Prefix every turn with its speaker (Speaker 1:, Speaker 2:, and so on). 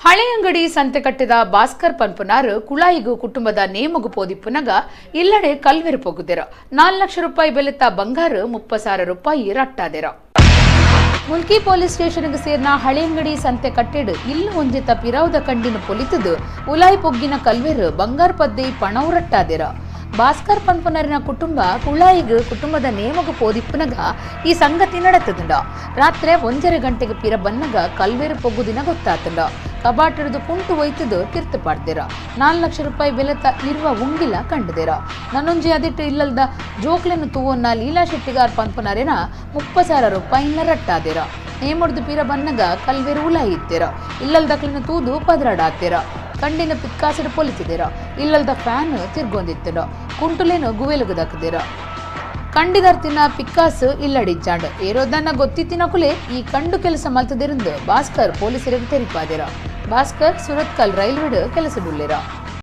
Speaker 1: ಹಳೆಯಂಗಡಿ ಸಂತೆ ಕಟ್ಟಿದ ಭಾಸ್ಕರ್ ಪನ್ಪುನಾರ್ ಕುಳಾಯಿಗು ಕುಟುಂಬದ ನೇಮಗು ಪೋದಿಪ್ಪುನಗ ಇಲ್ಲಡೆ ಕಲ್ವೆರು ಪೊಗುದೆರ 4 ಲಕ್ಷ ರೂಪಾಯಿ ಬೆಲೆತ ಬಂಗಾರ 30,000 ರೂಪಾಯಿ ರಟ್ಟಾದೆರ. ಮುಲ್ಕಿ ಪೊಲೀಸ್ ಸ್ಟೇಷನ್ಗೆ ಸೇರ್ನ ಹಳೆಯಂಗಡಿ ಸಂತೆ ಕಟ್ಟೆಡ್ ಇಲ್ಲು ಒಂಜಿತ ಪಿರಾವುದ ಕಂಡಿನ ಪೊಲಿತದು ಉಲಾಯಿ ಪೊಗ್ಗಿನ ಕಲ್ವೆರು ಬಂಗಾರ ಪದ್ದೆ ಪಣವು ರಟ್ಟಾದೆರ. ಭಾಸ್ಕರ್ ಪನ್ಪುನರಿನ ಕುಟುಂಬ ಕುಳಾಯಿಗ್ ಕುಟುಂಬದ ನೇಮಗು ಪೋದಿಪ್ಪುನಗ ಈ ಸಂಗತಿ ನಡೆತದುಂಡ. ರಾತ್ರಿ 1:30 ಗಂಟೆಗೆ ಪಿರ ಬನ್ನಗ ಕಲ್ವೇರು ಪೊಗ್ಗುದಿನ ಗೊತ್ತಾತುಂಡ. ಕಬಾಟಿಡ್ದು ಕುಂಟು ಒಯ್ತದು ಕಿರ್ತು ಪಾಡ್ದೇರ. 4 ಲಕ್ಷ ರೂಪಾಯಿ ಬೆಲೆತ ಇರುವ ಉಂಗಿಲ ಕಂಡದೇರ. ನನ್ನೊಂಜಿ ಅದಿಟ್ಟು ಇಲ್ಲಲ್ದ ಜೋಕ್ಲೆನು ತೂವನ್ನ ಲೀಲಾ ಶೆಟ್ಟಿಗಾರ್ ಪನ್ಪುನರೇನ 30,000 ರೂಪಾಯಿನ ರಟ್ಟಾದೇರ. ನೇಮೊಡ್ದು ಪಿರ ಬನ್ನಗ ಕಲ್ವೇರು ಉಲಾಯಿ ಇತ್ತೇರ. ಇಲ್ಲಲ್ದಕ್ಲೆನು ತೂದು ಪದ್ರಾಡಾತೇರ. ಕಂಡಿನ ಪಿಕ್ಕಾಸಿಡು ಪೊಲಿತಿದೇರ. ಇಲ್ಲಲ್ದ ಫ್ಯಾನ್ ತಿರ್ಗೊಂದಿತ್ತೇರ. ಕುಂಟುಲೇನು ಗುವೆಲುಗದಕ್ಕದೇರ. ಕಂಡಿದರ್ತಿನ ಪಿಕ್ಕಾಸ್ ಇಲ್ಲಡಿಚ್ಚಾಂಡ್ ಏರೋದನ್ನ ಗೊತ್ತಿತ್ತಿನ ಕುಲೆ ಈ ಕಂಡು ಕೆಲಸ ಮಲ್ತದಿರಂದು ಭಾಸ್ಕರ್ ಪೊಲೀಸರಿಗೆ ತೆರಿಪಾದೇರ. ಭಾಸ್ಕರ್ ಸುರತ್ಕಲ್ ರೈಲ್ವೆಡ್ ಕೆಲಸ ಬುಲ್ಲೇರ.